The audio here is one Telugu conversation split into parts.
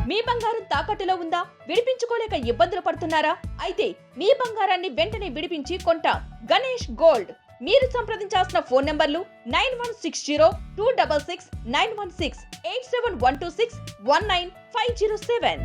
మీ బంగారం తాకట్టులో ఉందా? విడిపించుకోలేక ఇబ్బందులు పడుతున్నారా? అయితే మీ బంగారాన్ని వెంటనే విడిపించి కొంటాం. గణేష్ గోల్డ్. మీరు సంప్రదించాల్సిన ఫోన్ నంబర్లు 9160-266-916, 8712619507.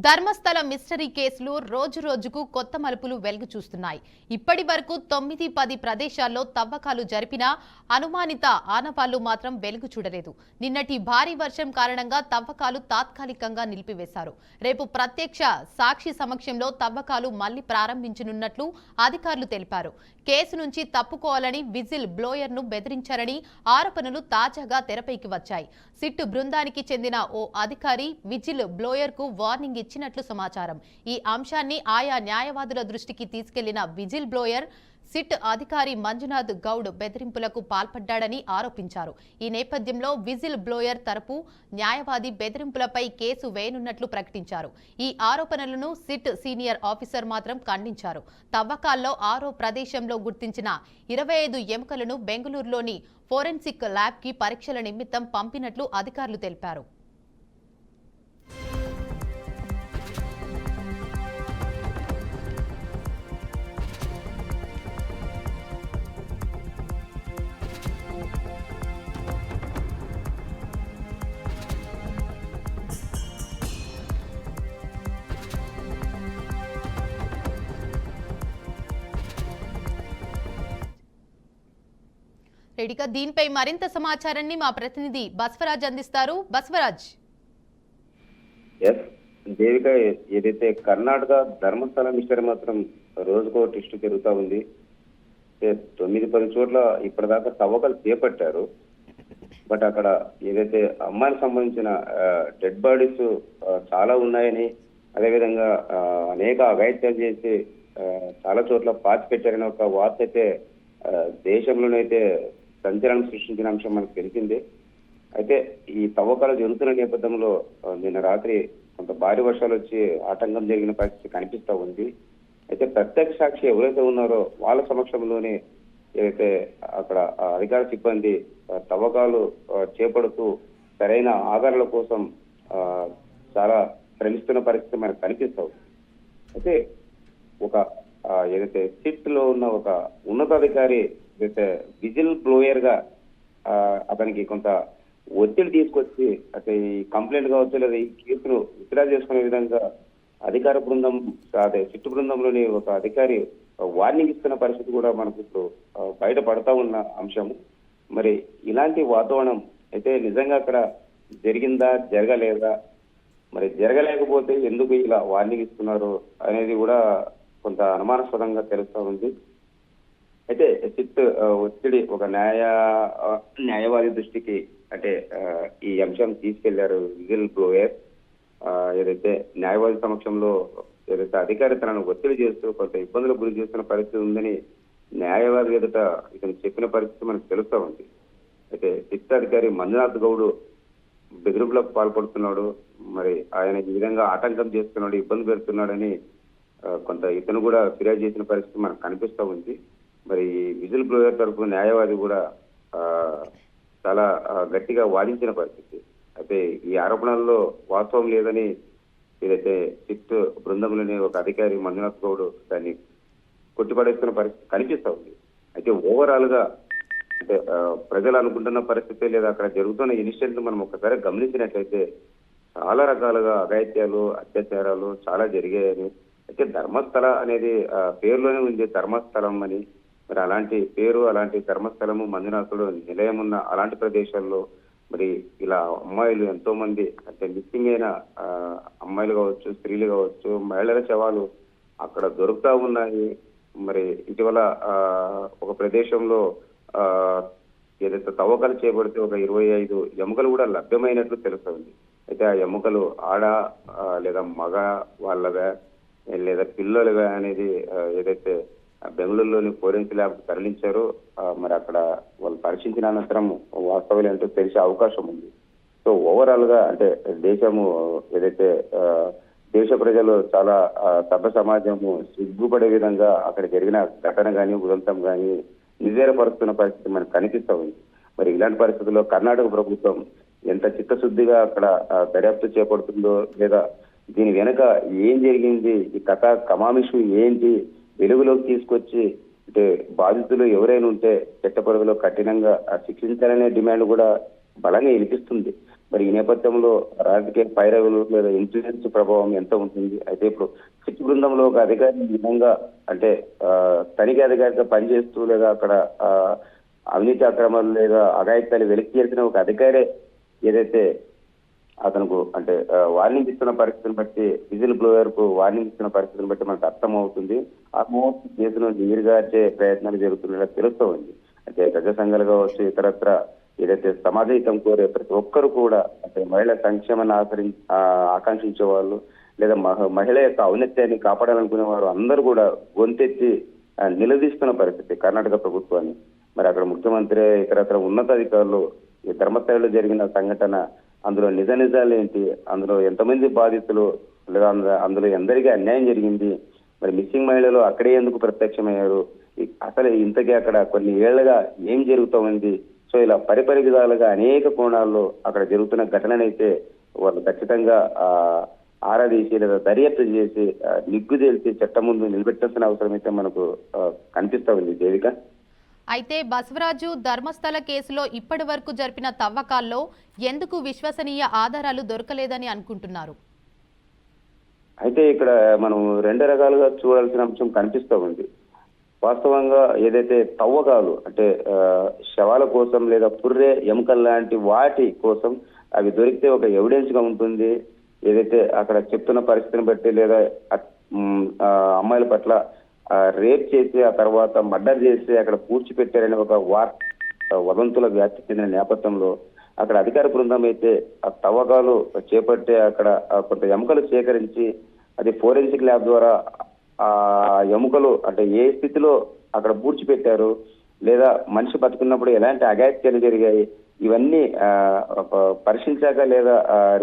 ధర్మస్థల మిస్టరీ కేసులు రోజు రోజుకు కొత్త మలుపులు వెలుగు చూస్తున్నాయి. ఇప్పటి వరకు 9-10 ప్రదేశాల్లో తవ్వకాలు జరిపినా అనుమానిత ఆనవాళ్లు మాత్రం వెలుగు చూడలేదు. నిన్నటి భారీ వర్షం కారణంగా తవ్వకాలు తాత్కాలికంగా నిలిపివేశారు. రేపు ప్రత్యక్ష సాక్షి సమక్షంలో తవ్వకాలు మళ్లీ ప్రారంభించనున్నట్లు అధికారులు తెలిపారు. కేసు నుంచి తప్పుకోవాలని విజిల్ బ్లోయర్ను బెదిరించారని ఆరోపణలు తాజాగా తెరపైకి వచ్చాయి. సిట్ బృందానికి చెందిన ఓ అధికారి విజిల్ బ్లోయర్కు వార్నింగ్ ఇచ్చినట్లు సమాచారం. ఈ అంశాన్ని ఆయా న్యాయవాదుల దృష్టికి తీసుకెళ్లిన విజిల్ బ్లోయర్ సిట్ అధికారి మంజునాథ్ గౌడ్ బెదిరింపులకు పాల్పడ్డాడని ఆరోపించారు. ఈ నేపథ్యంలో విజిల్ బ్లోయర్ తరపు న్యాయవాది బెదిరింపులపై కేసు వేయనున్నట్లు ప్రకటించారు. ఈ ఆరోపణలను సిట్ సీనియర్ ఆఫీసర్ మాత్రం ఖండించారు. తవ్వకాల్లో 6వ ప్రదేశంలో గుర్తించిన 25 ఎముకలను బెంగళూరులోని ఫోరెన్సిక్ ల్యాబ్కి పరీక్షల నిమిత్తం పంపినట్లు అధికారులు తెలిపారు. రెడీగా దీనిపై మరింత సమాచారాన్ని మా ప్రతినిధి బస్వరాజ్ అందిస్తారు. బస్వరాజ్. దేవిక, ఏదైతే కర్ణాటక ధర్మస్థల మిస్టరీ మాత్రం రోజుకో ట్విస్ట్ జరుగుతూ ఉంది. 9-10 చోట్ల ఇప్పటిదాకా తవ్వకాలు చేపట్టారు. బట్ అక్కడ ఏదైతే అమ్మాయికి సంబంధించిన డెడ్ బాడీస్ చాలా ఉన్నాయని, అదేవిధంగా అనేక అఘాయిత్యాలు చేసి చాలా చోట్ల పాతి పెట్టారని ఒక వార్త అయితే దేశంలోనైతే సంచలనం సృష్టించిన అంశం మనకు తెలిసిందే. అయితే ఈ తవ్వకాలు జరుగుతున్న నేపథ్యంలో నిన్న రాత్రి కొంత భారీ వర్షాలు వచ్చి ఆటంకం జరిగిన పరిస్థితి కనిపిస్తూ ఉంది. అయితే ప్రత్యక్ష సాక్షి ఎవరైతే ఉన్నారో వాళ్ళ సమక్షంలోనే ఏదైతే అక్కడ అధికార సిబ్బంది తవ్వకాలు చేపడుతూ సరైన ఆధారాల కోసం చాలా శ్రమిస్తున్న పరిస్థితి మనకు కనిపిస్తావు. అయితే ఒక ఏదైతే సిట్ లో ఉన్న ఒక ఉన్నతాధికారి ఏదైతే విజిల్ బ్లోయర్ గా అతనికి కొంత ఒత్తిడి తీసుకొచ్చి అంటే ఈ కంప్లైంట్ కావచ్చు లేదా ఈ కేసును విత్డ్రా చేసుకునే విధంగా అధికార బృందం అదే సిట్ బృందంలోని ఒక అధికారి వార్నింగ్ ఇస్తున్న పరిస్థితి కూడా మనకు ఇప్పుడు బయటపడతా ఉన్న అంశము. మరి ఇలాంటి వాతావరణం అయితే నిజంగా అక్కడ జరిగిందా, జరగలేదా, మరి జరగలేకపోతే ఎందుకు ఇలా వార్నింగ్ ఇస్తున్నారు అనేది కూడా కొంత అనుమానాస్పదంగా తెలుస్తూ ఉంది. అయితే సిట్ ఒత్తిడి ఒక న్యాయవాది దృష్టికి అంటే ఈ అంశం తీసుకెళ్లారు విజిల్ బ్లోయర్. ఏదైతే న్యాయవాది సమక్షంలో ఏదైతే అధికారి తనను ఒత్తిడి చేస్తూ కొంత ఇబ్బందులకు గురి చేస్తున్న పరిస్థితి ఉందని న్యాయవాది ఎదుట ఇతను చెప్పిన పరిస్థితి మనకు తెలుస్తూ ఉంది. అయితే సిట్ అధికారి మంజునాథ్ గౌడ్ బెదిరింపులకు పాల్పడుతున్నాడు, మరి ఆయన ఈ విధంగా ఆటంకం చేస్తున్నాడు, ఇబ్బంది పెడుతున్నాడని కొంత ఇతను కూడా ఫిర్యాదు చేసిన పరిస్థితి మనకు కనిపిస్తూ ఉంది. మరి విజిల్ బ్లోయర్ తరఫు న్యాయవాది కూడా చాలా గట్టిగా వాదించిన పరిస్థితి. అయితే ఈ ఆరోపణల్లో వాస్తవం లేదని ఏదైతే సిట్ బృందంలోని ఒక అధికారి మంజునాథ్ గౌడ్ దాన్ని కొట్టిపడేస్తున్న పరిస్థితి కనిపిస్తూ ఉంది. అయితే ఓవరాల్ గా అంటే ప్రజలు అనుకుంటున్న పరిస్థితి లేదా అక్కడ జరుగుతున్న ఇన్సిడెంట్ మనం ఒకసారి గమనించినట్లయితే చాలా రకాలుగా అఘాయిత్యాలు, అత్యాచారాలు చాలా జరిగాయని, అయితే ధర్మస్థల అనేది పేరులోనే ఉంది ధర్మస్థలం అని. మరి అలాంటి పేరు, అలాంటి ధర్మస్థలము, మంజునాథుడు నిలయం ఉన్న అలాంటి ప్రదేశాల్లో మరి ఇలా అమ్మాయిలు ఎంతో మంది అంటే మిస్సింగ్ అయిన అమ్మాయిలు కావచ్చు, స్త్రీలు కావచ్చు, మహిళల శవాలు అక్కడ దొరుకుతా ఉన్నాయి. మరి ఇటీవల ఒక ప్రదేశంలో ఏదైతే తవ్వకాలు చేపడితే ఒక 25 ఎముకలు కూడా లభ్యమైనట్లు తెలుస్తుంది. అయితే ఆ ఎముకలు ఆడ లేదా మగ వాళ్ళవే లేదా పిల్లలుగా అనేది ఏదైతే బెంగళూరులోని ఫోరెన్సిక్ ల్యాబ్ తరలించారో మరి అక్కడ వాళ్ళు పరీక్షించిన అనంతరం వాస్తవాలు ఏంటో తెలిసే అవకాశం ఉంది. సో ఓవరాల్ గా అంటే దేశము ఏదైతే దేశ ప్రజలు చాలా సభ్య సమాజము సిగ్గుపడే విధంగా అక్కడ జరిగిన ఘటన కానీ ఉదంతం కానీ నిజేరపరుస్తున్న పరిస్థితి మనకు కనిపిస్తూ ఉంది. మరి ఇలాంటి పరిస్థితుల్లో కర్ణాటక ప్రభుత్వం ఎంత చిత్తశుద్ధిగా అక్కడ దర్యాప్తు చేపడుతుందో, లేదా దీని వెనుక ఏం జరిగింది, ఈ కథ కమామిషు ఏంటి వెలుగులోకి తీసుకొచ్చి అంటే బాధితులు ఎవరైనా ఉంటే చట్టపరిధిలో కఠినంగా శిక్షించాలనే డిమాండ్ కూడా బలంగా వినిపిస్తుంది. మరి ఈ నేపథ్యంలో రాజకీయ పైరవులు లేదా ఇన్ఫ్లుయెన్స్ ప్రభావం ఎంత ఉంటుంది? అయితే ఇప్పుడు సిట్ బృందంలో ఒక అధికారి ఈ విధంగా అంటే తనిఖీ అధికారిగా పనిచేస్తూ లేదా అక్కడ అవినీతి అక్రమాలు లేదా అఘాయిత్యాలు వెలికి చేసిన ఒక అధికారే ఏదైతే అతనుకు అంటే వార్నింగ్ ఇస్తున్న పరిస్థితిని బట్టి, విజిల్ బ్లోయర్ కు వార్నింగ్ ఇస్తున్న పరిస్థితిని బట్టి మనకు అర్థం అవుతుంది. ఆల్మోస్ట్ కేసును నీరుగార్చే ప్రయత్నాలు జరుగుతున్నట్టు తెలుస్తూ ఉంది. అయితే ప్రజా సంఘాలు కావచ్చు, ఇతరత్ర ఏదైతే సమాజహితం కోరే ప్రతి ఒక్కరు కూడా అంటే మహిళా సంక్షేమాన్ని ఆకాంక్షించే వాళ్ళు లేదా మహిళ యొక్క ఔన్నత్యాన్ని కాపాడాలనుకునే వారు అందరూ కూడా గొంతెత్తి నిలదీస్తున్న పరిస్థితి కర్ణాటక ప్రభుత్వాన్ని. మరి అక్కడ ముఖ్యమంత్రి, ఇతరత్ర ఉన్నతాధికారులు ఈ ధర్మస్థలంలో జరిగిన సంఘటన, అందులో నిజాలు ఏంటి, అందులో ఎంతమంది బాధితులు లేదా అందులో ఎందరికీ అన్యాయం జరిగింది, మరి మిస్సింగ్ మహిళలు అక్కడే ఎందుకు ప్రత్యక్షమయ్యారు, అసలు ఇంతకీ అక్కడ కొన్ని ఏళ్లుగా ఏం జరుగుతూ ఉంది, సో ఇలా పరిపరి విధాలుగా అనేక కోణాల్లో అక్కడ జరుగుతున్న ఘటననైతే వాళ్ళు ఖచ్చితంగా ఆరాధీసి లేదా దర్యాప్తు చేసి నిగ్గు తేల్చి చట్టం ముందు నిలబెట్టాల్సిన అవసరం అయితే మనకు కనిపిస్తా ఉంది దేవిక. అయితే బసవరాజు, ధర్మస్థల కేసులో ఇప్పటి వరకు జరిపిన తవ్వకాల్లో ఎందుకు విశ్వసనీయ ఆధారాలు దొరకలేదని అనుకుంటున్నారు? అయితే ఇక్కడ మనం రెండు రకాలుగా చూడాల్సిన అంశం కనిపిస్తూ ఉంది. వాస్తవంగా ఏదైతే తవ్వకాలు అంటే శవాల కోసం లేదా పుర్రె ఎముకలు లాంటి వాటి కోసం అవి దొరికితే ఒక ఎవిడెన్స్ గా ఉంటుంది. ఏదైతే అక్కడ చెప్తున్న పరిస్థితిని బట్టి లేదా అమ్మాయిల పట్ల రేప్ చేసి ఆ తర్వాత మర్డర్ చేసి అక్కడ పూడ్చిపెట్టారని ఒక వదంతుల వ్యాప్తి చెందిన నేపథ్యంలో అక్కడ అధికార బృందం అయితే ఆ తవ్వకాలు చేపట్టి అక్కడ కొంత ఎముకలు సేకరించి అది ఫోరెన్సిక్ ల్యాబ్ ద్వారా ఆ ఎముకలు అంటే ఏ స్థితిలో అక్కడ పూడ్చిపెట్టారు లేదా మనిషి బతుకున్నప్పుడు ఎలాంటి అఘాయిత్యాలు జరిగాయి ఇవన్నీ పరిశీలించాక లేదా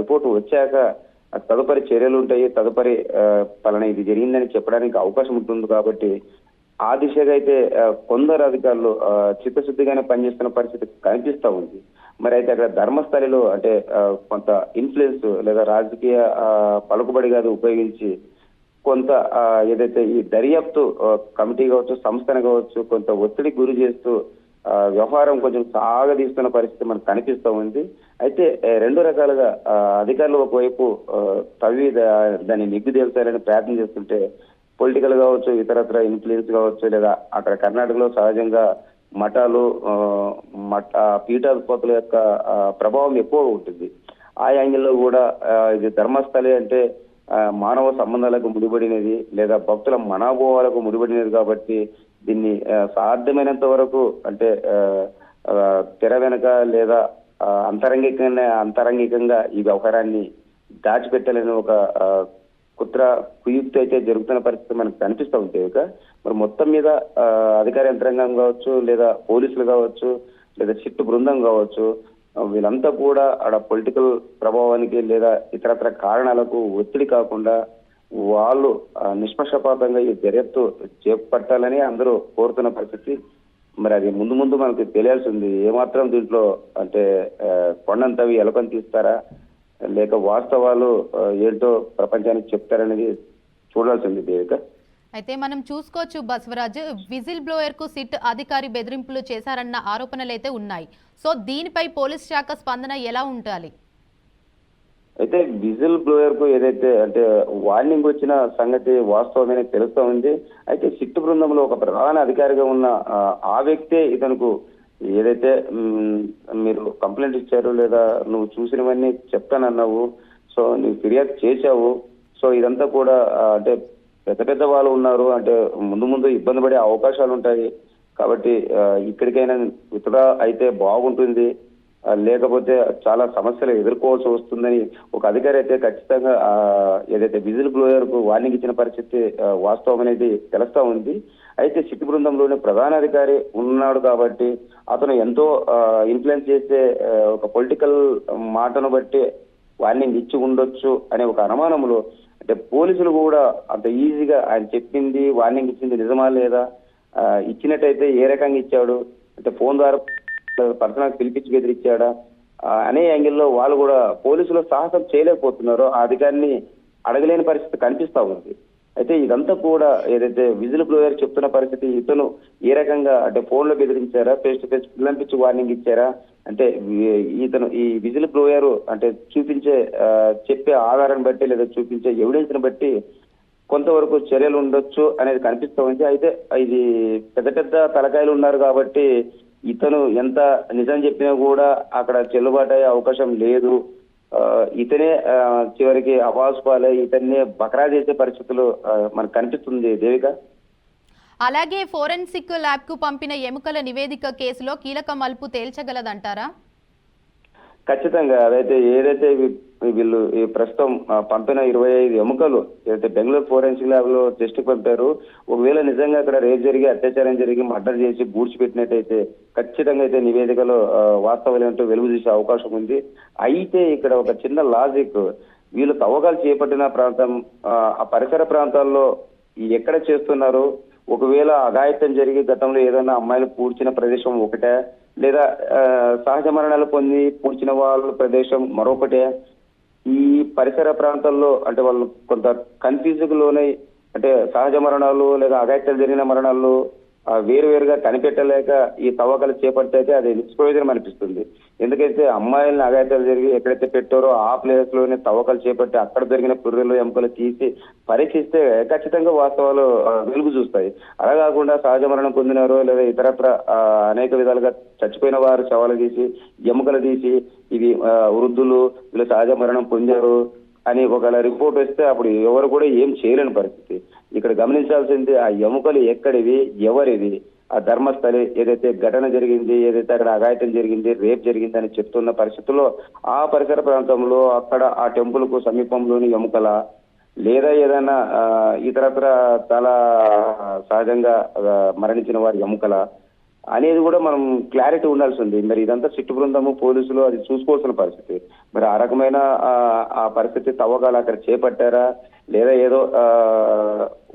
రిపోర్ట్ వచ్చాక తదుపరి చర్యలు ఉంటాయి, తదుపరి పలానా ఇది జరిగిందని చెప్పడానికి అవకాశం ఉంటుంది. కాబట్టి ఆ దిశగా అయితే కొందరు అధికారులు చిత్తశుద్ధిగానే పనిచేస్తున్న పరిస్థితి కనిపిస్తా ఉంది. మరి అయితే అక్కడ ధర్మస్థలిలో అంటే కొంత ఇన్ఫ్లుయెన్స్ లేదా రాజకీయ పలుకుబడి కాదు ఉపయోగించి కొంత ఏదైతే ఈ దర్యాప్తు కమిటీ కావచ్చు, సంస్థను కావచ్చు కొంత ఒత్తిడి గురి చేస్తూ వ్యవహారం కొంచెం సాగదీస్తున్న పరిస్థితి మనకు కనిపిస్తూ ఉంది. అయితే రెండు రకాలుగా అధికారులు ఒకవైపు తవ్వి దాన్ని నిగ్గు తేల్చాలని ప్రయత్నం చేస్తుంటే పొలిటికల్ కావచ్చు, ఇతరత్ర ఇన్ఫ్లుయెన్స్ కావచ్చు, లేదా అక్కడ కర్ణాటకలో సహజంగా మఠాలు పీఠాధిపతుల యొక్క ప్రభావం ఎక్కువగా ఉంటుంది. ఆ యాంగిల్లో కూడా ఇది ధర్మస్థలి అంటే మానవ సంబంధాలకు ముడిపడినది లేదా భక్తుల మనోభావాలకు ముడిపడినది కాబట్టి దీన్ని సాధ్యమైనంత వరకు అంటే తెర వెనక లేదా అంతరంగికంగా ఈ వ్యవహారాన్ని దాచిపెట్టాలని ఒక కుయుక్తి అయితే జరుగుతున్న పరిస్థితి మనకు కనిపిస్తూ ఉంటాయి. మరి మొత్తం మీద అధికార యంత్రాంగం కావచ్చు, లేదా పోలీసులు కావచ్చు, లేదా సిట్ బృందం కావచ్చు, వీళ్ళంతా కూడా ఆడ పొలిటికల్ ప్రభావానికి లేదా ఇతరత్ర కారణాలకు ఒత్తిడి కాకుండా వాళ్ళు నిష్పక్షపాతంగా ఈ దర్యాప్తు చేపట్టాలని అందరూ కోరుతున్న పరిస్థితి. మరి అది ముందు మనకు తెలియాల్సి ఉంది. ఏమాత్రం దీంట్లో అంటే కొండంతవి ఎలకని తీస్తారా లేక వాస్తవాలు ఏంటో ప్రపంచానికి చెప్తారనేది చూడాల్సింది దేవిక. అయితే మనం చూసుకోవచ్చు బసవరాజు, విజిల్ బ్లోయర్ కు సిట్ అధికారి బెదిరింపులు చేశారన్న ఆరోపణలు అయితే ఉన్నాయి. సో దీనిపై పోలీస్ శాఖ స్పందన ఎలా ఉండాలి? అయితే విజిల్ బ్లోయర్ కు ఏదైతే అంటే వార్నింగ్ వచ్చిన సంగతి వాస్తవమే తెలుస్తూ ఉంది. అయితే సిట్ బృందంలో ఒక ప్రధాన అధికారిగా ఉన్న ఆ వ్యక్తే ఇతనుకు ఏదైతే మీరు కంప్లైంట్ ఇచ్చారు లేదా నువ్వు చూసినవన్నీ చెప్తానన్నావు, సో నువ్వు ఫిర్యాదు చేశావు, సో ఇదంతా కూడా అంటే పెద్ద వాళ్ళు ఉన్నారు అంటే ముందు ఇబ్బంది పడే అవకాశాలు ఉంటాయి కాబట్టి ఇక్కడికైనా విత్డ్రా అయితే బాగుంటుంది, లేకపోతే చాలా సమస్యలు ఎదుర్కోవాల్సి వస్తుందని ఒక అధికారి అయితే ఖచ్చితంగా ఏదైతే విజిల్ బ్లోయర్ కు వార్నింగ్ ఇచ్చిన పరిస్థితి వాస్తవం అనేది తెలుస్తా ఉంది. అయితే సిట్ బృందంలోనే ప్రధాన అధికారి ఉన్నాడు కాబట్టి అతను ఎంతో ఇన్ఫ్లుయెన్స్ చేసే ఒక పొలిటికల్ మాటను బట్టి వార్నింగ్ ఇచ్చి ఉండొచ్చు అనే ఒక అనుమానంలో అంటే పోలీసులు కూడా అంత ఈజీగా ఆయన చెప్పింది వార్నింగ్ ఇచ్చింది నిజమా లేదా, ఇచ్చినట్టయితే ఏ రకంగా ఇచ్చాడు అంటే ఫోన్ ద్వారా పర్సనల్ పిలిపించి బెదిరించాడా అనే యాంగిల్లో వాళ్ళు కూడా పోలీసులు సాహసం చేయలేకపోతున్నారు, ఆ అధికారిని అడగలేని పరిస్థితి కనిపిస్తా ఉంది. అయితే ఇదంతా కూడా ఏదైతే విజిల్ బ్లోయర్ చెప్తున్న పరిస్థితి, ఇతను ఏ రకంగా అంటే ఫోన్ లో బెదిరించారా, ఫేస్ టు ఫేస్ పిల్లంపించి వార్నింగ్ ఇచ్చారా అంటే ఇతను ఈ విజిల్ బ్లోయర్ అంటే చూపించే చెప్పే ఆధారాన్ని బట్టి లేదా చూపించే ఎవిడెన్స్ ని బట్టి కొంతవరకు చర్యలు ఉండొచ్చు అనేది కనిపిస్తూ ఉంది. అయితే ఇది పెద్ద పెద్ద తలకాయలు ఉన్నారు కాబట్టి ఇతను ఎంత నిజం చెప్పినా కూడా అక్కడ చెల్లుబాటు అయ్యే అవకాశం లేదు. ఇతనే చివరికి అవాసు పాలై ఇతన్నే బకరా చేసే పరిస్థితులు మనకు కనిపిస్తుంది దేవిక. అలాగే ఫోరెన్సిక్ ల్యాబ్ కు పంపిన ఎముకల నివేదిక కేసులో కీలక మలుపు తేల్చగలదంటారా? ఖచ్చితంగా అదైతే ఏదైతే వీళ్ళు ఈ ప్రస్తుతం పంపిన 25 ఎముకలు ఏదైతే బెంగళూరు ఫోరెన్సిక్ ల్యాబ్ లో టెస్ట్ పంపారు, ఒకవేళ నిజంగా అక్కడ రేప్ జరిగి అత్యాచారం జరిగి మర్డర్ చేసి పూడ్చిపెట్టినట్టయితే ఖచ్చితంగా అయితే నివేదికలో వాస్తవాలు ఏంటో వెలుగు చూసే అవకాశం ఉంది. అయితే ఇక్కడ ఒక చిన్న లాజిక్, వీళ్ళు తవ్వకాలు చేపట్టిన ప్రాంతం ఆ పరిసర ప్రాంతాల్లో ఎక్కడ చేస్తున్నారు, ఒకవేళ అఘాయిత్యం జరిగి గతంలో ఏదైనా అమ్మాయిలు పూడ్చిన ప్రదేశం ఒకటే, లేదా సహజ మరణాలు పొంది పూడ్చిన వాళ్ళ ప్రదేశం మరొకటే, ఈ పరిసర ప్రాంతాల్లో అంటే వాళ్ళు కొంత కన్ఫ్యూజ్ లోనే అంటే సహజ మరణాలు లేదా అఘాయిత్యాలు జరిగిన మరణాలు వేరువేరుగా కనిపెట్టలేక ఈ తవ్వకాలు చేపడితే అది నిష్ప్రయోజనం అనిపిస్తుంది. ఎందుకైతే అమ్మాయిలను అఘాయిత్యాలు జరిగి ఎక్కడైతే పెట్టారో ఆ ప్లేస్ లోనే తవ్వకాలు చేపట్టి అక్కడ జరిగిన పుర్రెలు ఎముకలు తీసి పరీక్షిస్తే ఖచ్చితంగా వాస్తవాలు వెలుగు చూస్తాయి. అలా కాకుండా సహజ మరణం పొందినారో లేదా ఇతరత్ర అనేక విధాలుగా చచ్చిపోయిన వారు శవాలు తీసి ఎముకలు తీసి ఇవి వృద్ధులు వీళ్ళు సహజ మరణం పొందారు అని ఒకవేళ రిపోర్ట్ వస్తే అప్పుడు ఎవరు కూడా ఏం చేయలేని పరిస్థితి. ఇక్కడ గమనించాల్సింది ఆ ఎముకలు ఎక్కడివి, ఎవరివి, ఆ ధర్మస్థలి ఏదైతే ఘటన జరిగింది, ఏదైతే అక్కడ అఘాయిత్యం జరిగింది, రేప్ జరిగింది అని చెప్తున్న పరిస్థితుల్లో ఆ పరిసర ప్రాంతంలో అక్కడ ఆ టెంపుల్ కు సమీపంలోని ఎముకల లేదా ఏదైనా ఇతరత్ర చాలా సహజంగా మరణించిన వారి ఎముకల అనేది కూడా మనం క్లారిటీ ఉండాల్సి ఉంది. మరి ఇదంతా సిట్టు బృందము పోలీసులు అది చూసుకోవాల్సిన పరిస్థితి. మరి ఆ రకమైన ఆ పరిస్థితి తవ్వకాలు అక్కడ చేపట్టారా లేదా ఏదో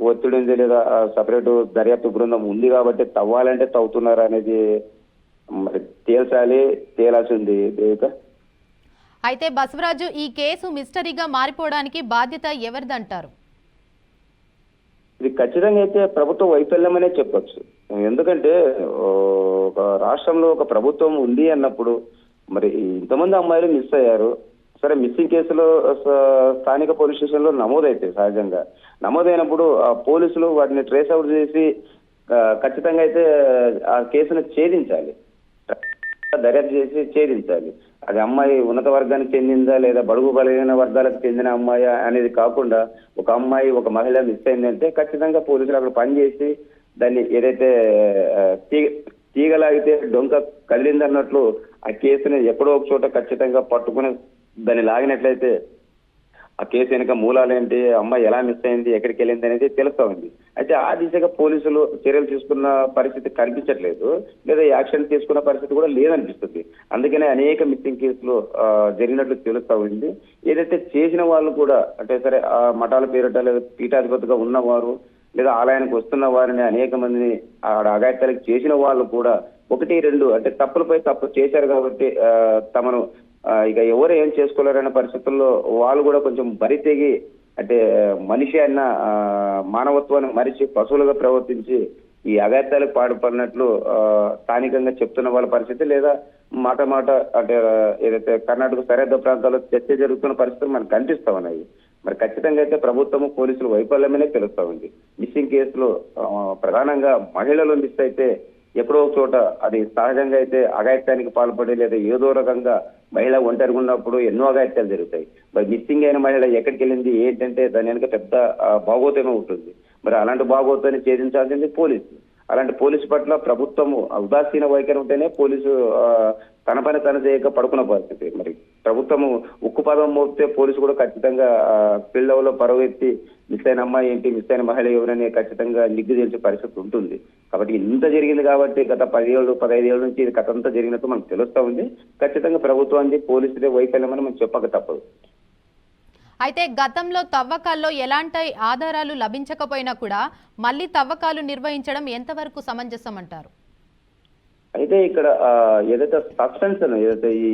ఒత్తిడి ఉంది లేదా సపరేట్ దర్యాప్తు బృందం ఉంది కాబట్టి తవ్వాలంటే తవ్వుతున్నారా అనేది మరి తేలాల్సి ఉంది దేవిక. అయితే బసవరాజు, ఈ కేసు మిస్టరీగా మారిపోవడానికి బాధ్యత ఎవరిదంటారు? ఇది ఖచ్చితంగా అయితే ప్రభుత్వ వైఫల్యం అనే చెప్పొచ్చు. ఎందుకంటే ఒక రాష్ట్రంలో ఒక ప్రభుత్వం ఉంది అన్నప్పుడు మరి ఇంతమంది అమ్మాయిలు మిస్ అయ్యారు. సరే, మిస్సింగ్ కేసులో స్థానిక పోలీస్ స్టేషన్ లో నమోదైతే సహజంగా నమోదైనప్పుడు పోలీసులు వాటిని ట్రేస్ అవుట్ చేసి ఖచ్చితంగా అయితే ఆ కేసును ఛేదించాలి, దర్యాప్తు చేసి ఛేదించాలి. అది అమ్మాయి ఉన్నత వర్గానికి చెందిందా లేదా బడుగు బలహీన వర్గాలకు చెందిన అమ్మాయి అనేది కాకుండా ఒక అమ్మాయి ఒక మహిళ మిస్ అయిందంటే ఖచ్చితంగా పోలీసులు అక్కడ పనిచేసి దాన్ని ఏదైతే తీగలాగితే డొంక కదిలిందన్నట్లు ఆ కేసుని ఎక్కడో ఒక చోట ఖచ్చితంగా పట్టుకుని దాన్ని లాగినట్లయితే ఆ కేసు వెనుక మూలాలేంటి, అమ్మాయి ఎలా మిస్ అయింది, ఎక్కడికి వెళ్ళింది అనేది తెలుస్తా ఉంది. అయితే ఆ దిశగా పోలీసులు చర్యలు తీసుకున్న పరిస్థితి కనిపించట్లేదు, లేదా యాక్షన్ తీసుకున్న పరిస్థితి కూడా లేదనిపిస్తుంది. అందుకనే అనేక మిస్సింగ్ కేసులు జరిగినట్లు తెలుస్తా ఉంది. ఏదైతే చేసిన వాళ్ళు కూడా అంటే సరే ఆ మఠాల పేరిట లేదా పీఠాధిపతిగా ఉన్నవారు లేదా ఆలయానికి వస్తున్న వారిని అనేక మందిని ఆడ అఘాయిత్యాలకు చేసిన వాళ్ళు కూడా 1-2 అంటే తప్పులపై తప్పు చేశారు కాబట్టి తమను ఇక ఎవరు ఏం చేసుకోలేరనే పరిస్థితుల్లో వాళ్ళు కూడా కొంచెం బరి తెగి అంటే మనిషి అన్న మానవత్వాన్ని మరిచి పశువులుగా ప్రవర్తించి ఈ అఘాయిత్యాలకు పాటుపడినట్లు స్థానికంగా చెప్తున్న వాళ్ళ పరిస్థితి, లేదా మాట అంటే ఏదైతే కర్ణాటక సరిహద్దు ప్రాంతాల్లో చర్చ జరుగుతున్న పరిస్థితులు మనకు కనిపిస్తా ఉన్నాయి. మరి ఖచ్చితంగా అయితే ప్రభుత్వము పోలీసులు వైఫల్యమనే తెలుస్తా ఉంది. మిస్సింగ్ కేసులో ప్రధానంగా మహిళలు మిస్ అయితే ఎక్కడో చోట అది సహజంగా అయితే అఘాయిత్యానికి పాల్పడి లేదా ఏదో రకంగా మహిళ ఒంటరిగా ఉన్నప్పుడు ఎన్నో అఘాయిత్యాలు జరుగుతాయి. మరి మిస్సింగ్ అయిన మహిళ ఎక్కడికి వెళ్ళింది ఏంటంటే దాని వెనుక పెద్ద భాగోతమే ఉంటుంది. మరి అలాంటి భాగోతాన్ని ఛేదించాల్సింది పోలీసు. అలాంటి పోలీసు పట్ల ప్రభుత్వము ఉదాసీన వైఖరి ఉంటేనే పోలీసు తన పని తన చేయక పడుకున్న పరిస్థితి. మరి ప్రభుత్వము ఉక్కు పదం మోపితే పోలీసు కూడా ఖచ్చితంగా ఫీల్డ్ లెవెల్లో పరువెత్తి మిస్ అయిన అమ్మాయి ఏంటి, మిస్ అయిన మహిళ ఎవరని ఖచ్చితంగా నిగ్గు తెలిసే పరిస్థితి ఉంటుంది. కాబట్టి ఇంత జరిగింది కాబట్టి గత 10-15 ఏళ్ళ నుంచి ఇది కథ అంతా జరిగినట్టు మనకు తెలుస్తా ఉంది. ఖచ్చితంగా ప్రభుత్వానికి పోలీసులే వైఫల్యం అని మనం చెప్పక తప్పదు. అయితే గతంలో తవ్వకాల్లో ఎలాంటి ఆధారాలు లభించకపోయినా కూడా మళ్ళీ తవ్వకాలు నిర్వహించడం ఎంతవరకు సమంజసం అంటారు? అయితే ఇక్కడ ఏదైతే సస్పెన్షన్ ఏదైతే ఈ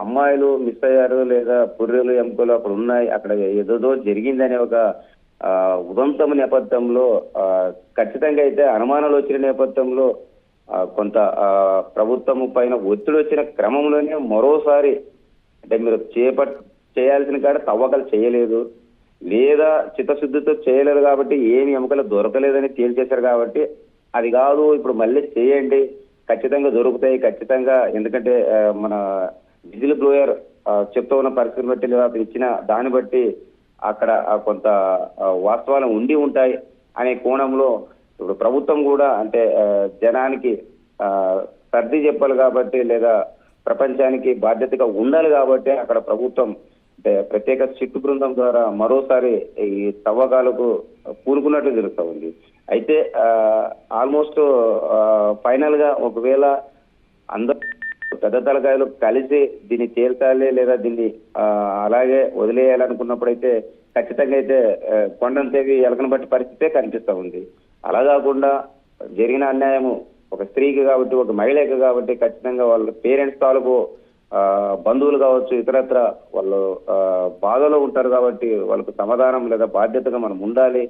అమ్మాయిలు మిస్ అయ్యారు లేదా పుర్రెలు ఎముకలు అక్కడ ఉన్నాయి, అక్కడ ఏదో జరిగిందనే ఒక ఉదంతం నేపథ్యంలో ఖచ్చితంగా అయితే అనుమానాలు వచ్చిన నేపథ్యంలో కొంత ప్రభుత్వం పైన ఒత్తిడి వచ్చిన క్రమంలోనే మరోసారి అంటే మీరు చేయాల్సిన కాడ తవ్వకాలు చేయలేదు లేదా చిత్తశుద్ధితో చేయలేదు కాబట్టి ఏమి ఎముకలు దొరకలేదని తేల్చేశారు కాబట్టి అది కాదు ఇప్పుడు మళ్ళీ చేయండి ఖచ్చితంగా దొరుకుతాయి ఖచ్చితంగా, ఎందుకంటే మన విజిల్ బ్లోయర్ చెప్తూ ఉన్న పరిస్థితిని బట్టి లేదా ఇచ్చిన దాన్ని బట్టి అక్కడ కొంత వాస్తవాలు ఉండి ఉంటాయి అనే కోణంలో ఇప్పుడు ప్రభుత్వం కూడా అంటే జనానికి సర్ది చెప్పాలి కాబట్టి లేదా ప్రపంచానికి బాధ్యతగా ఉండాలి కాబట్టి అక్కడ ప్రభుత్వం ప్రత్యేక చిట్టు బృందం ద్వారా మరోసారి ఈ తవ్వకాలకు పూనుకున్నట్లు జరుగుతూ ఉంది. అయితే ఆల్మోస్ట్ ఫైనల్ గా ఒకవేళ అందరూ పెద్ద తలకాయలు కలిసి దీన్ని తేల్చాలి లేదా దీన్ని అలాగే వదిలేయాలనుకున్నప్పుడైతే ఖచ్చితంగా అయితే కొండను తేవి ఎలకను బట్టి పరిస్థితే కనిపిస్తూ ఉంది. అలా కాకుండా జరిగిన అన్యాయము ఒక స్త్రీకి కాబట్టి ఒక మహిళకి కాబట్టి ఖచ్చితంగా వాళ్ళ పేరెంట్స్ తాలూకు బంధువులు కావచ్చు ఇతరత్ర వాళ్ళు బాధలో ఉంటారు కాబట్టి వాళ్ళకు సమాధానం లేదా బాధ్యతగా మనం ఉండాలి.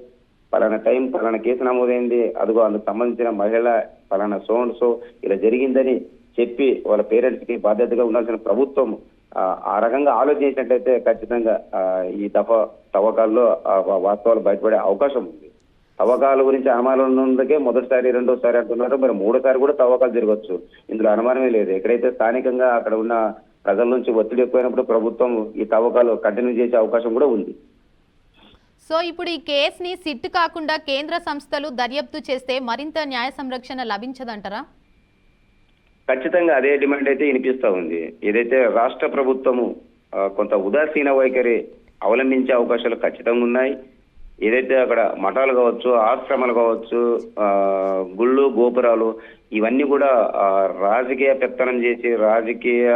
పలానా టైం పలానా కేసు నమోదైంది, అదిగో అందుకు సంబంధించిన మహిళ పలానా సో ఇలా జరిగిందని చెప్పి వాళ్ళ పేరెంట్స్ కి బాధ్యతగా ఉండాల్సిన ప్రభుత్వం ఆ రకంగా ఆలోచించినట్లయితే ఖచ్చితంగా ఈ తవ్వకాల్లో వాస్తవాలు బయటపడే అవకాశం ఉంది. తవ్వకాల గురించి అనుమానం ఉన్నందుకే మొదటిసారి రెండోసారి అంటున్నారు, మరి మూడోసారి కూడా తవ్వకాలు జరగవచ్చు, ఇందులో అనుమానమే లేదు. ఎక్కడైతే స్థానికంగా అక్కడ ఉన్న ప్రజల నుంచి ఒత్తిడి ఎక్కువైనప్పుడు ప్రభుత్వం ఈ తవ్వకాలు కంటిన్యూ చేసే అవకాశం కూడా ఉంది. సో ఇప్పుడు ఈ కేసుని సిట్ కాకుండా కేంద్ర సంస్థలు దర్యాప్తు చేస్తే మరింత న్యాయ సంరక్షణ లభించదంటారా? ఖచ్చితంగా అదే డిమాండ్ అయితే వినిపిస్తా ఉంది. ఏదైతే రాష్ట్ర ప్రభుత్వము కొంత ఉదాసీన వైఖరి అవలంబించే అవకాశాలు ఖచ్చితంగా ఉన్నాయి. ఏదైతే అక్కడ మఠాలు కావచ్చు, ఆశ్రమాలు కావచ్చు, గుళ్ళు గోపురాలు ఇవన్నీ కూడా రాజకీయ పెత్తనం చేసి రాజకీయ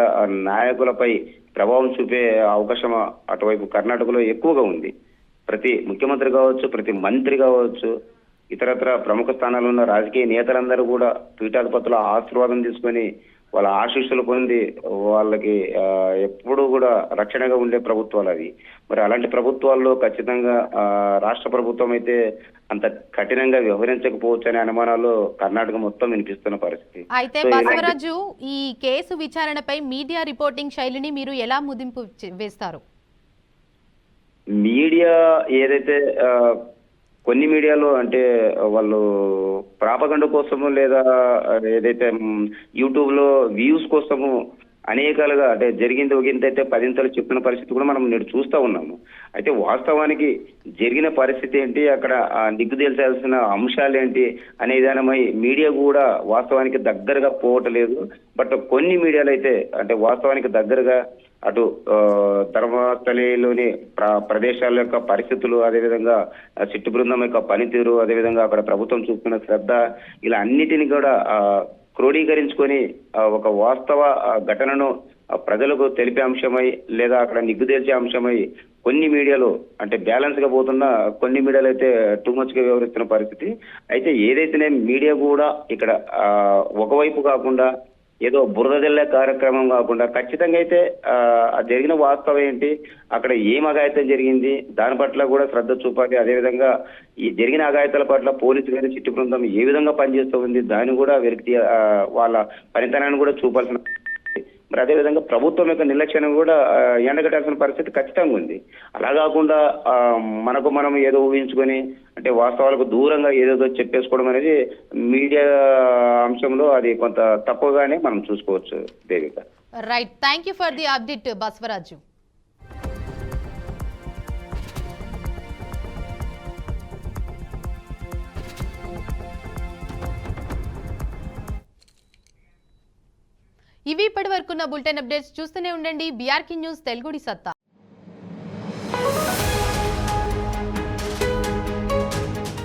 నాయకులపై ప్రభావం చూపే అవకాశం అటువైపు కర్ణాటకలో ఎక్కువగా ఉంది. ప్రతి ముఖ్యమంత్రి కావచ్చు, ప్రతి మంత్రి కావచ్చు, ఇతరత్ర ప్రముఖ స్థానాల్లో ఉన్న రాజకీయ నేతలందరూ కూడా పీఠాధిపతుల ఆశీర్వాదం తీసుకొని వాళ్ళ ఆశీస్సులు పొంది వాళ్ళకి ఎప్పుడూ కూడా రక్షణగా ఉండే ప్రభుత్వాలు అవి. మరి అలాంటి ప్రభుత్వాల్లో ఖచ్చితంగా రాష్ట్ర ప్రభుత్వం అయితే అంత కఠినంగా వ్యవహరించకపోవచ్చు అనే అనుమానాలు కర్ణాటక మొత్తం వినిపిస్తున్న పరిస్థితి. అయితే బసవరాజు, ఈ కేసు విచారణపై మీడియా రిపోర్టింగ్ శైలిని మీరు ఎలా ముగింపు వేస్తారు? మీడియా ఏదైతే కొన్ని మీడియాలో అంటే వాళ్ళు ప్రాపగండ కోసము లేదా ఏదైతే యూట్యూబ్ లో వ్యూస్ కోసము అనేకాలుగా అంటే జరిగింది ఒకంతైతే పదింతలు చెప్పిన పరిస్థితి కూడా మనం నేడు చూస్తూ ఉన్నాము. అయితే వాస్తవానికి జరిగిన పరిస్థితి ఏంటి, అక్కడ నిగ్గు తేల్చాల్సిన అంశాలు ఏంటి అనే విధానమై మీడియా కూడా వాస్తవానికి దగ్గరగా పోవట్లేదు. బట్ కొన్ని మీడియాలు అయితే అంటే వాస్తవానికి దగ్గరగా అటు ధర్మస్థలిలోని ప్రదేశాల యొక్క పరిస్థితులు, అదేవిధంగా చిట్టు బృందం యొక్క పనితీరు, అదేవిధంగా అక్కడ ప్రభుత్వం చూపుతున్న శ్రద్ధ ఇలా అన్నిటిని కూడా క్రోడీకరించుకొని ఒక వాస్తవ ఘటనను ప్రజలకు తెలిపే అంశమై లేదా అక్కడ నిగ్గు తేల్చే అంశమై కొన్ని మీడియాలో అంటే బ్యాలెన్స్ గా పోతున్న కొన్ని మీడియాలు అయితే టూ మచ్ గా వ్యవహరిస్తున్న పరిస్థితి. అయితే ఏదైతేనే మీడియా కూడా ఇక్కడ ఒకవైపు కాకుండా ఏదో బురద జల్లే కార్యక్రమం కాకుండా ఖచ్చితంగా అయితే జరిగిన వాస్తవం ఏంటి, అక్కడ ఏం అఘాయితం జరిగింది దాని పట్ల కూడా శ్రద్ధ చూపాలి. అదేవిధంగా ఈ జరిగిన అఘాయితాల పట్ల పోలీసు గారి చిట్టు బృందం ఏ విధంగా పనిచేస్తూ ఉంది దాన్ని కూడా వ్యక్తి వాళ్ళ పనితనాన్ని కూడా చూపాల్సిన, మరి అదేవిధంగా ప్రభుత్వం యొక్క నిర్లక్ష్యాన్ని కూడా ఎండగట్టాల్సిన పరిస్థితి ఖచ్చితంగా ఉంది. అలా కాకుండా మనకు మనం ఏదో ఊహించుకొని అంటే వాస్తవాలకు దూరంగా ఏదేదో చెప్పేసుకోవడం అనేది మీడియా అంశంలో అది కొంత తక్కువగానే మనం చూసుకోవచ్చు. Devika, right, thank you for the update Basavaraju. ఇవి ఇప్పటి వరకున్న బులెటిన్ అప్డేట్స్. చూస్తూనే ఉండండి బీఆర్కే న్యూస్ తెలుగుడి సత్తా.